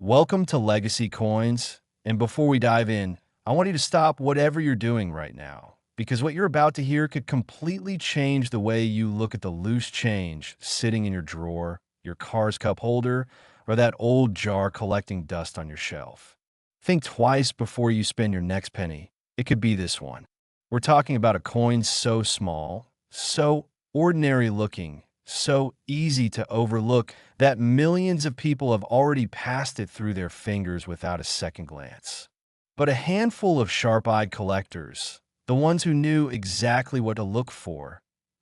Welcome to Legacy Coins. And before we dive in, I want you to stop whatever you're doing right now, because what you're about to hear could completely change the way you look at the loose change sitting in your drawer, your car's cup holder, or that old jar collecting dust on your shelf. Think twice before you spend your next penny. It could be this one. We're talking about a coin so small, so ordinary looking, so easy to overlook that millions of people have already passed it through their fingers without a second glance. But a handful of sharp-eyed collectors, the ones who knew exactly what to look for,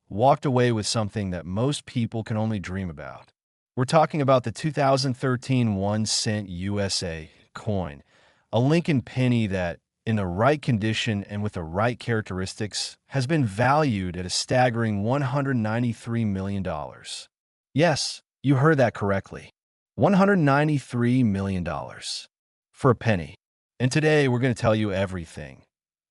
walked away with something that most people can only dream about. We're talking about the 2013 1-cent USA coin, a Lincoln penny that, in the right condition and with the right characteristics, has been valued at a staggering $193 million. Yes, you heard that correctly. $193 million for a penny. And today we're going to tell you everything.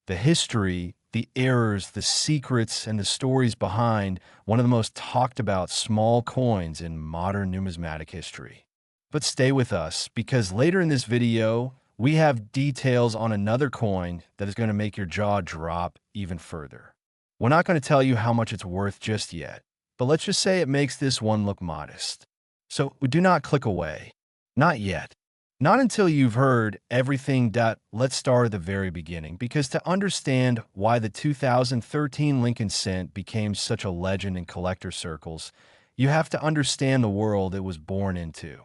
The history, the errors, the secrets, and the stories behind one of the most talked about small coins in modern numismatic history. But stay with us, because later in this video, we have details on another coin that is going to make your jaw drop even further. We're not going to tell you how much it's worth just yet, but let's just say it makes this one look modest. So do not click away. Not yet. Not until you've heard everything. Let's start at the very beginning, because to understand why the 2013 Lincoln cent became such a legend in collector circles, you have to understand the world it was born into.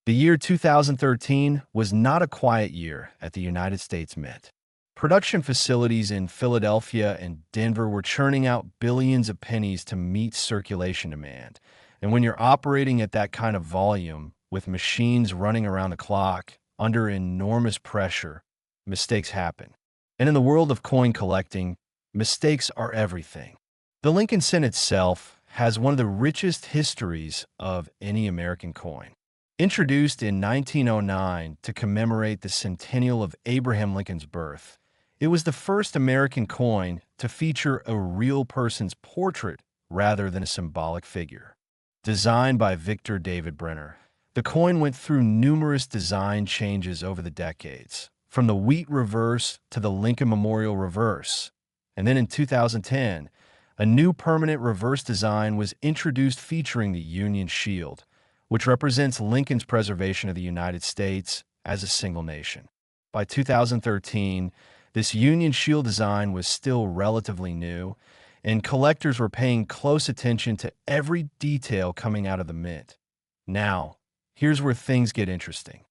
The year 2013 was not a quiet year at the United States Mint. Production facilities in Philadelphia and Denver were churning out billions of pennies to meet circulation demand. And when you're operating at that kind of volume, with machines running around the clock, under enormous pressure, mistakes happen. And in the world of coin collecting, mistakes are everything. The Lincoln cent itself has one of the richest histories of any American coin. Introduced in 1909 to commemorate the centennial of Abraham Lincoln's birth, it was the first American coin to feature a real person's portrait rather than a symbolic figure. Designed by Victor David Brenner, the coin went through numerous design changes over the decades, from the wheat reverse to the Lincoln Memorial reverse. And then in 2010, a new permanent reverse design was introduced featuring the Union Shield, which represents Lincoln's preservation of the United States as a single nation. By 2013, this Union Shield design was still relatively new, and collectors were paying close attention to every detail coming out of the mint. Now, here's where things get interesting.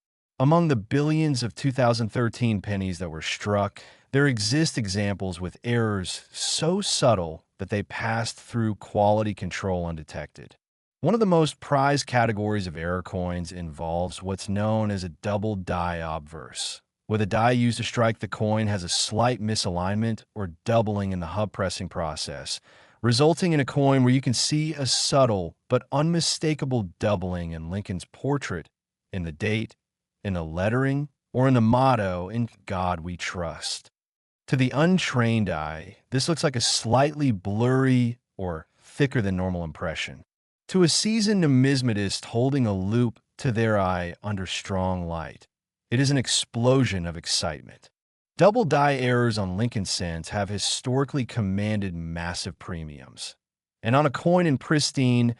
Among the billions of 2013 pennies that were struck, there exist examples with errors so subtle that they passed through quality control undetected. One of the most prized categories of error coins involves what's known as a double die obverse, where the die used to strike the coin has a slight misalignment or doubling in the hub pressing process, resulting in a coin where you can see a subtle but unmistakable doubling in Lincoln's portrait, in the date, in the lettering, or in the motto, "In God We Trust." To the untrained eye, this looks like a slightly blurry or thicker than normal impression. To a seasoned numismatist holding a loupe to their eye under strong light, it is an explosion of excitement. Double die errors on Lincoln cents have historically commanded massive premiums. And on a coin in pristine,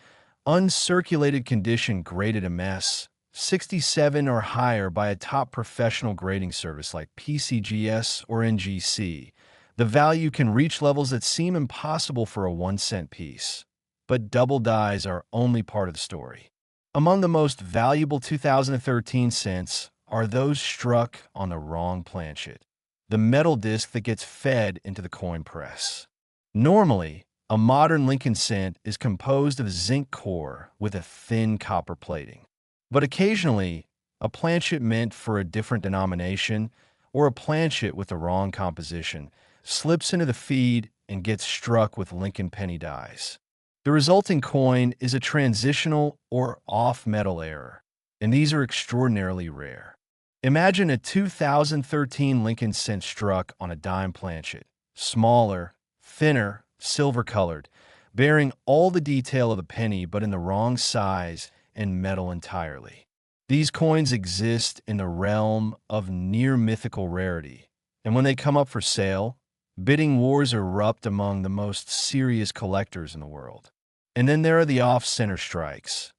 uncirculated condition graded MS, 67 or higher by a top professional grading service like PCGS or NGC, the value can reach levels that seem impossible for a 1-cent piece. But double dies are only part of the story. Among the most valuable 2013 cents are those struck on the wrong planchet, the metal disc that gets fed into the coin press. Normally, a modern Lincoln cent is composed of a zinc core with a thin copper plating. But occasionally, a planchet meant for a different denomination or a planchet with the wrong composition slips into the feed and gets struck with Lincoln penny dies. The resulting coin is a transitional or off-metal error, and these are extraordinarily rare. Imagine a 2013 Lincoln cent struck on a dime planchet, smaller, thinner, silver-colored, bearing all the detail of the penny but in the wrong size and metal entirely. These coins exist in the realm of near mythical rarity, and when they come up for sale, bidding wars erupt among the most serious collectors in the world. And then there are the off-center strikes,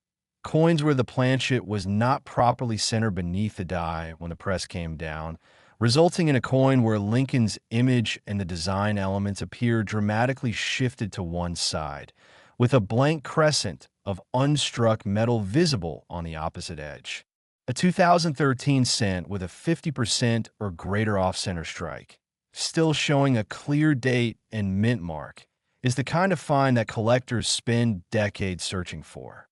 coins where the planchet was not properly centered beneath the die when the press came down, resulting in a coin where Lincoln's image and the design elements appear dramatically shifted to one side, with a blank crescent of unstruck metal visible on the opposite edge. A 2013 cent with a 50% or greater off-center strike, still showing a clear date and mint mark, is the kind of find that collectors spend decades searching for.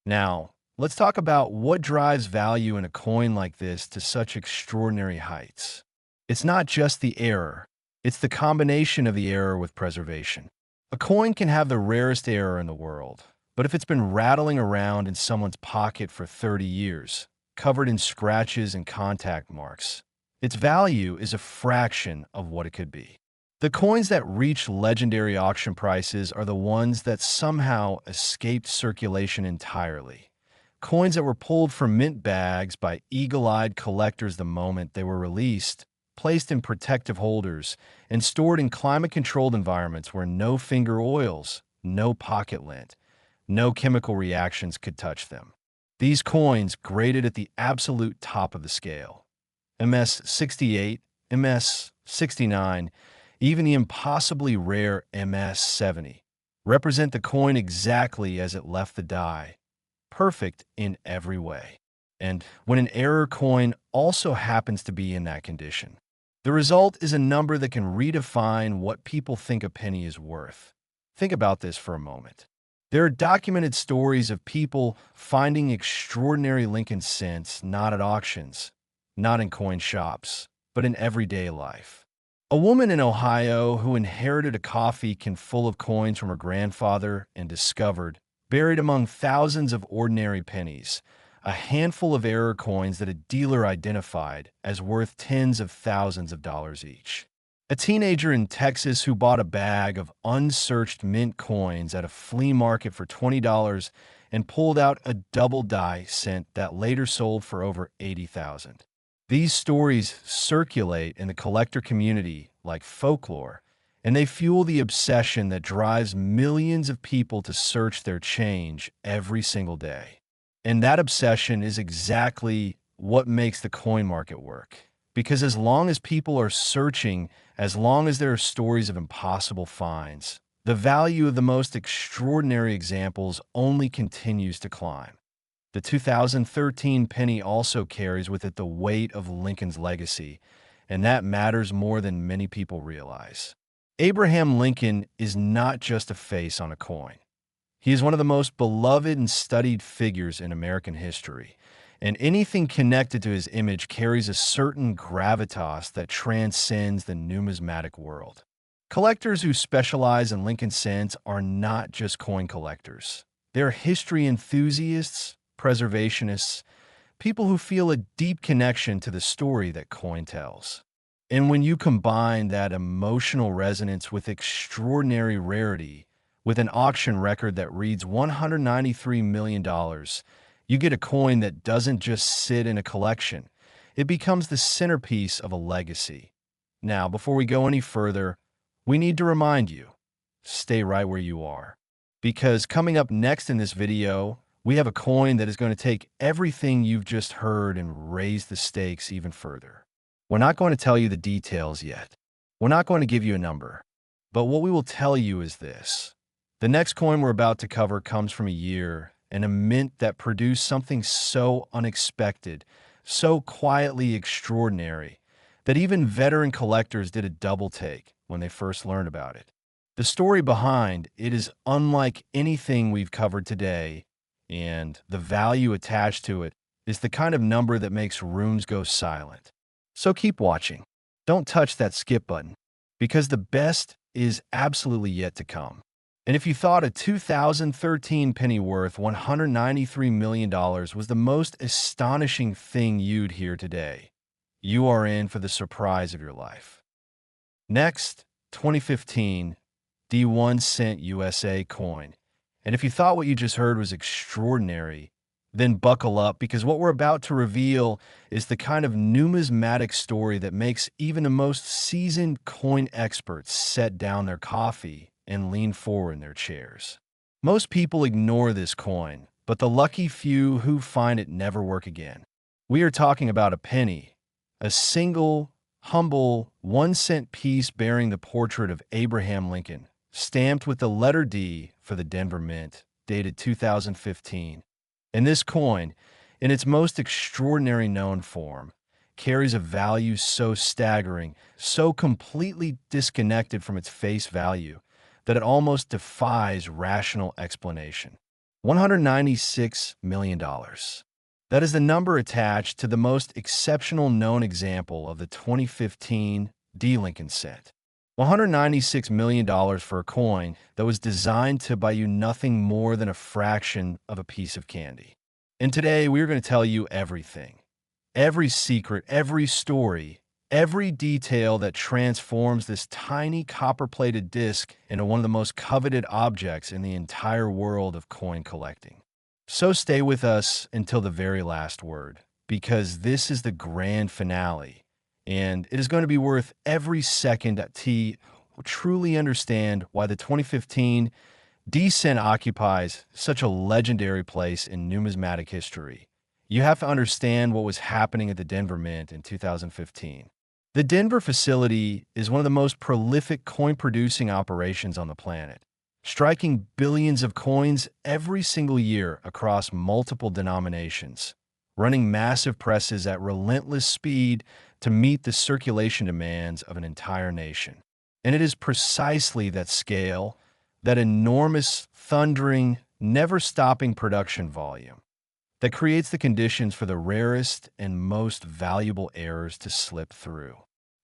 Now, let's talk about what drives value in a coin like this to such extraordinary heights. It's not just the error, it's the combination of the error with preservation. A coin can have the rarest error in the world, but if it's been rattling around in someone's pocket for 30 years, covered in scratches and contact marks, its value is a fraction of what it could be. The coins that reach legendary auction prices are the ones that somehow escaped circulation entirely. Coins that were pulled from mint bags by eagle-eyed collectors the moment they were released, placed in protective holders, and stored in climate-controlled environments where no finger oils, no pocket lint, no chemical reactions could touch them. These coins graded at the absolute top of the scale. MS 68, MS 69, even the impossibly rare MS 70, represent the coin exactly as it left the die, perfect in every way. And when an error coin also happens to be in that condition, the result is a number that can redefine what people think a penny is worth. Think about this for a moment. There are documented stories of people finding extraordinary Lincoln cents not at auctions, not in coin shops, but in everyday life. A woman in Ohio who inherited a coffee can full of coins from her grandfather and discovered, buried among thousands of ordinary pennies, a handful of error coins that a dealer identified as worth tens of thousands of dollars each. A teenager in Texas who bought a bag of unsearched mint coins at a flea market for $20 and pulled out a double die cent that later sold for over $80,000. These stories circulate in the collector community like folklore, and they fuel the obsession that drives millions of people to search their change every single day. And that obsession is exactly what makes the coin market work. Because as long as people are searching, as long as there are stories of impossible finds, the value of the most extraordinary examples only continues to climb. The 2013 penny also carries with it the weight of Lincoln's legacy, and that matters more than many people realize. Abraham Lincoln is not just a face on a coin. He is one of the most beloved and studied figures in American history, and anything connected to his image carries a certain gravitas that transcends the numismatic world. Collectors who specialize in Lincoln cents are not just coin collectors. They're history enthusiasts, preservationists, people who feel a deep connection to the story that coin tells. And when you combine that emotional resonance with extraordinary rarity, with an auction record that reads $193 million, you get a coin that doesn't just sit in a collection. It becomes the centerpiece of a legacy. Now, before we go any further, we need to remind you, stay right where you are. Because coming up next in this video, we have a coin that is going to take everything you've just heard and raise the stakes even further. We're not going to tell you the details yet. We're not going to give you a number. But what we will tell you is this. The next coin we're about to cover comes from a year and a mint that produced something so unexpected, so quietly extraordinary, that even veteran collectors did a double take when they first learned about it. The story behind it is unlike anything we've covered today, and the value attached to it is the kind of number that makes rooms go silent. So keep watching. Don't touch that skip button, because the best is absolutely yet to come. And if you thought a 2013 penny worth $193 million was the most astonishing thing you'd hear today, you are in for the surprise of your life. Next, 2015 D1 cent USA coin. And if you thought what you just heard was extraordinary, Then buckle up, because what we're about to reveal is the kind of numismatic story that makes even the most seasoned coin experts set down their coffee and lean forward in their chairs. Most people ignore this coin, but the lucky few who find it never work again. We are talking about a penny, a single, humble, 1-cent piece bearing the portrait of Abraham Lincoln, stamped with the letter D for the Denver Mint, dated 2015. And this coin, in its most extraordinary known form, carries a value so staggering, so completely disconnected from its face value, that it almost defies rational explanation. $196 million. That is the number attached to the most exceptional known example of the 2015 D. Lincoln cent. $196 million for a coin that was designed to buy you nothing more than a fraction of a piece of candy. And today, we're going to tell you everything. Every secret, every story, every detail that transforms this tiny copper-plated disc into one of the most coveted objects in the entire world of coin collecting. So stay with us until the very last word, because this is the grand finale. And it is going to be worth every second that T will truly understand why the 2015 D cent occupies such a legendary place in numismatic history. You have to understand what was happening at the Denver Mint in 2015. The Denver facility is one of the most prolific coin-producing operations on the planet, striking billions of coins every single year across multiple denominations, running massive presses at relentless speed to meet the circulation demands of an entire nation. And it is precisely that scale, that enormous, thundering, never-stopping production volume, that creates the conditions for the rarest and most valuable errors to slip through.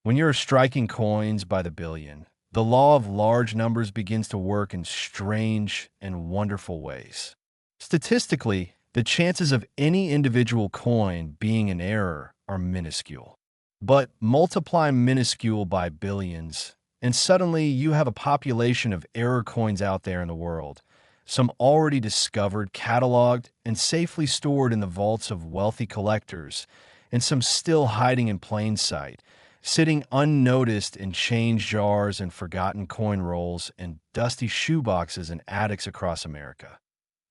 When you're striking coins by the billion, the law of large numbers begins to work in strange and wonderful ways. Statistically, the chances of any individual coin being an error are minuscule. But multiply minuscule by billions, and suddenly you have a population of error coins out there in the world, some already discovered, cataloged, and safely stored in the vaults of wealthy collectors, and some still hiding in plain sight, sitting unnoticed in change jars and forgotten coin rolls and dusty shoeboxes in attics across America.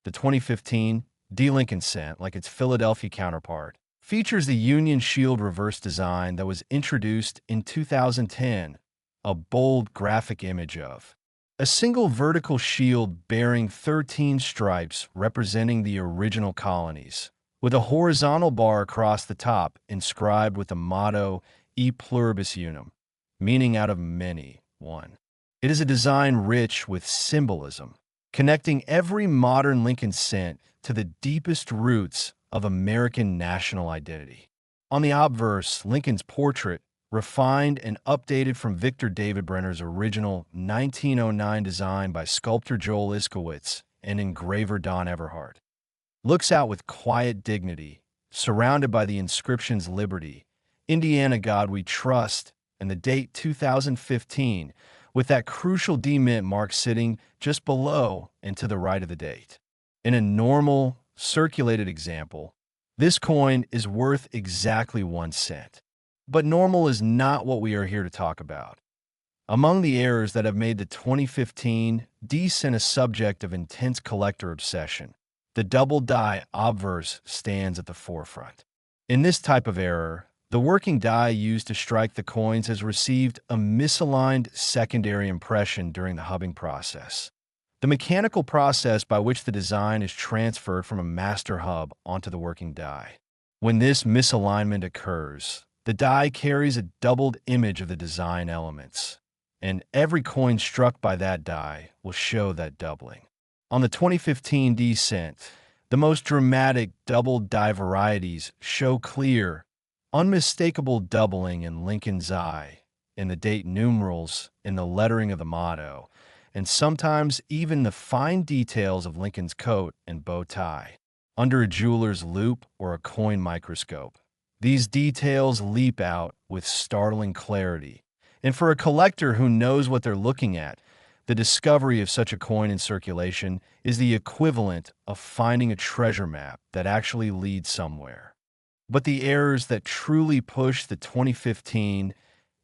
The 2015 D. Lincoln cent, like its Philadelphia counterpart, features the Union Shield reverse design that was introduced in 2010, a bold graphic image of a single vertical shield bearing 13 stripes representing the original colonies, with a horizontal bar across the top inscribed with the motto E pluribus unum, meaning out of many, one. It is a design rich with symbolism, connecting every modern Lincoln cent to the deepest roots of American national identity. On the obverse, Lincoln's portrait, refined and updated from Victor David Brenner's original 1909 design by sculptor Joel Iskowitz and engraver Don Everhart, looks out with quiet dignity, surrounded by the inscriptions Liberty, Indiana God We Trust, and the date 2015, with that crucial D mint mark sitting just below and to the right of the date. In a normal, circulated example, this coin is worth exactly 1 cent. But normal is not what we are here to talk about. Among the errors that have made the 2015 D cent a subject of intense collector obsession, the double die obverse stands at the forefront. In this type of error, the working die used to strike the coins has received a misaligned secondary impression during the hubbing process, the mechanical process by which the design is transferred from a master hub onto the working die. When this misalignment occurs, the die carries a doubled image of the design elements, and every coin struck by that die will show that doubling. On the 2015 D cent, the most dramatic doubled die varieties show clear, unmistakable doubling in Lincoln's eye, in the date numerals, in the lettering of the motto, and sometimes even the fine details of Lincoln's coat and bow tie, under a jeweler's loupe or a coin microscope. These details leap out with startling clarity, and for a collector who knows what they're looking at, The discovery of such a coin in circulation is the equivalent of finding a treasure map that actually leads somewhere. But the errors that truly pushed the 2015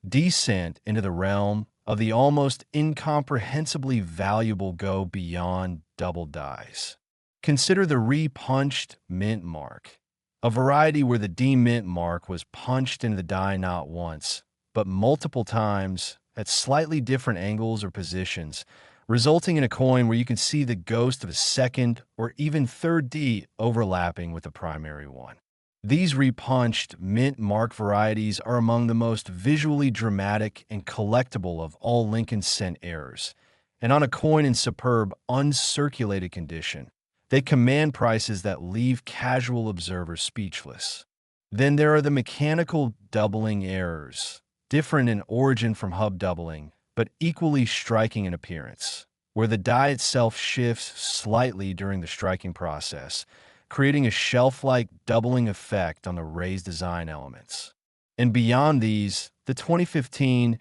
descent into the realm of the almost incomprehensibly valuable go beyond double dies. Consider the re-punched mint mark, a variety where the demint mark was punched into the die not once, but multiple times at slightly different angles or positions, resulting in a coin where you can see the ghost of a second or even third D overlapping with the primary one. These repunched mint mark varieties are among the most visually dramatic and collectible of all Lincoln cent errors, and on a coin in superb uncirculated condition, they command prices that leave casual observers speechless. Then there are the mechanical doubling errors, different in origin from hub doubling, but equally striking in appearance, where the die itself shifts slightly during the striking process, creating a shelf-like doubling effect on the raised design elements. And beyond these, the 2015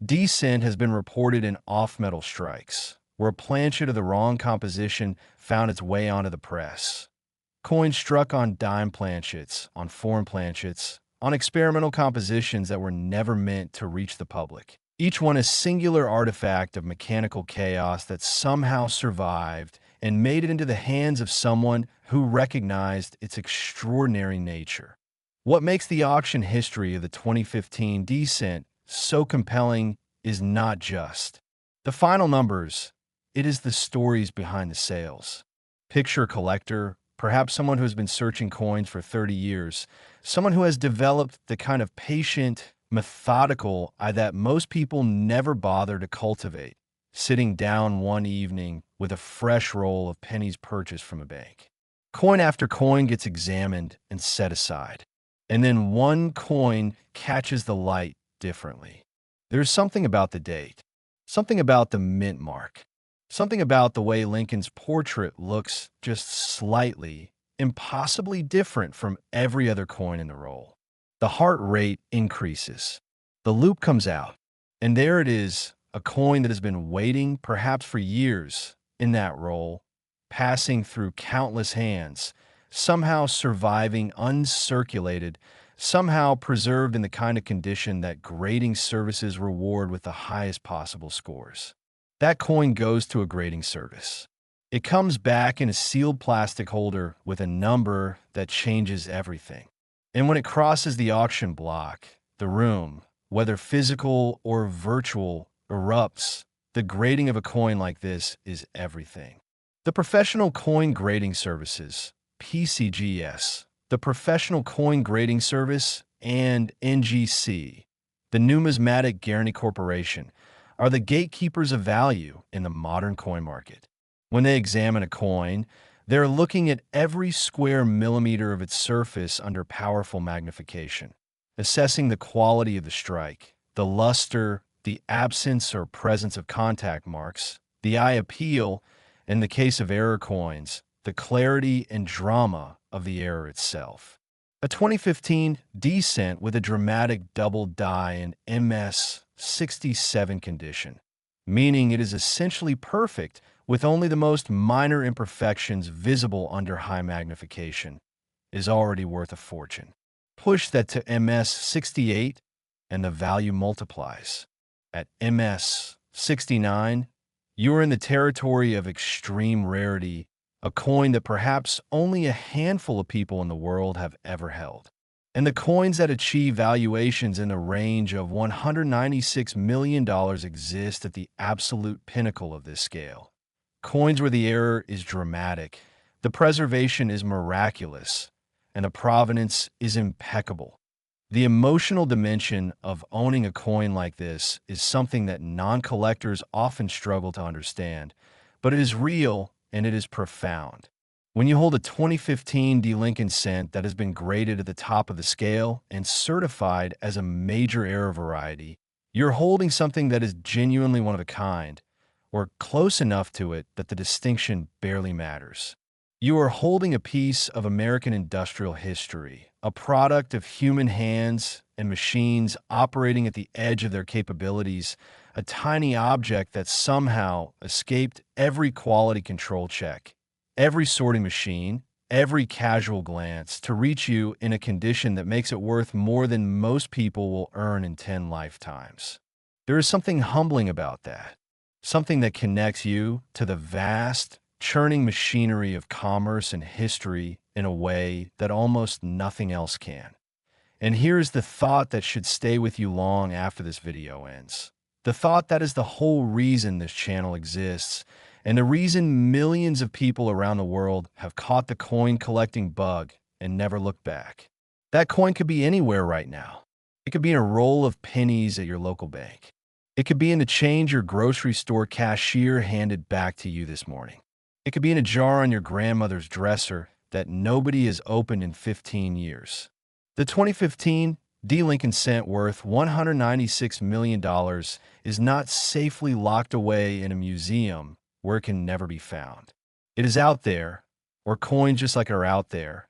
descent has been reported in off-metal strikes, where a planchet of the wrong composition found its way onto the press. Coins struck on dime planchets, on foreign planchets, on experimental compositions that were never meant to reach the public. Each one a singular artifact of mechanical chaos that somehow survived and made it into the hands of someone who recognized its extraordinary nature. What makes the auction history of the 2015 descent so compelling is not just the final numbers, it is the stories behind the sales. Picture a collector, perhaps someone who has been searching coins for 30 years, someone who has developed the kind of patient, methodical eye that most people never bother to cultivate, sitting down one evening with a fresh roll of pennies purchased from a bank. Coin after coin gets examined and set aside, and then one coin catches the light differently. There's something about the date, something about the mint mark, something about the way Lincoln's portrait looks just slightly, impossibly different from every other coin in the roll. The heart rate increases. The loop comes out, and there it is, a coin that has been waiting perhaps for years in that roll, passing through countless hands, somehow surviving uncirculated, somehow preserved in the kind of condition that grading services reward with the highest possible scores. That coin goes to a grading service. It comes back in a sealed plastic holder with a number that changes everything. And when it crosses the auction block, the room, whether physical or virtual, erupts. The grading of a coin like this is everything. The Professional Coin Grading Services, PCGS, the Professional Coin Grading Service, and NGC, the Numismatic Guarantee Corporation, are the gatekeepers of value in the modern coin market. When they examine a coin, they're looking at every square millimeter of its surface under powerful magnification, assessing the quality of the strike, the luster, the absence or presence of contact marks, the eye appeal, in the case of error coins, the clarity and drama of the error itself. A 2015 descent with a dramatic double die in MS 67 condition, meaning it is essentially perfect with only the most minor imperfections visible under high magnification, is already worth a fortune. Push that to MS 68 and the value multiplies. At MS 69, you are in the territory of extreme rarity, a coin that perhaps only a handful of people in the world have ever held. And the coins that achieve valuations in the range of $196 million exist at the absolute pinnacle of this scale. Coins where the error is dramatic, the preservation is miraculous, and the provenance is impeccable. The emotional dimension of owning a coin like this is something that non-collectors often struggle to understand, but it is real and it is profound. When you hold a 2015 D. Lincoln cent that has been graded at the top of the scale and certified as a major error variety, you're holding something that is genuinely one of a kind, or close enough to it that the distinction barely matters. You are holding a piece of American industrial history, a product of human hands and machines operating at the edge of their capabilities, a tiny object that somehow escaped every quality control check, every sorting machine, every casual glance to reach you in a condition that makes it worth more than most people will earn in 10 lifetimes. There is something humbling about that, something that connects you to the vast, churning machinery of commerce and history in a way that almost nothing else can. And here's the thought that should stay with you long after this video ends. The thought that is the whole reason this channel exists, and the reason millions of people around the world have caught the coin collecting bug and never looked back. That coin could be anywhere right now. It could be in a roll of pennies at your local bank. It could be in the change your grocery store cashier handed back to you this morning. It could be in a jar on your grandmother's dresser that nobody has opened in 15 years. The 2015 D. Lincoln cent worth $196 million is not safely locked away in a museum where it can never be found. It is out there, or coins just like are out there,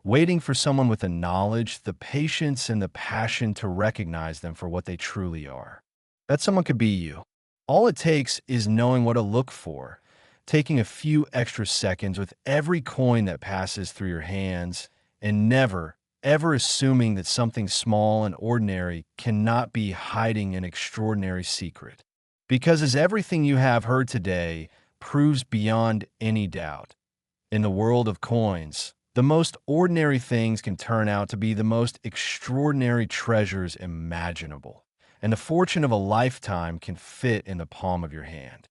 waiting for someone with the knowledge, the patience, and the passion to recognize them for what they truly are. That someone could be you. All it takes is knowing what to look for, taking a few extra seconds with every coin that passes through your hands, and never, ever assuming that something small and ordinary cannot be hiding an extraordinary secret. Because as everything you have heard today proves beyond any doubt, in the world of coins, the most ordinary things can turn out to be the most extraordinary treasures imaginable, and the fortune of a lifetime can fit in the palm of your hand.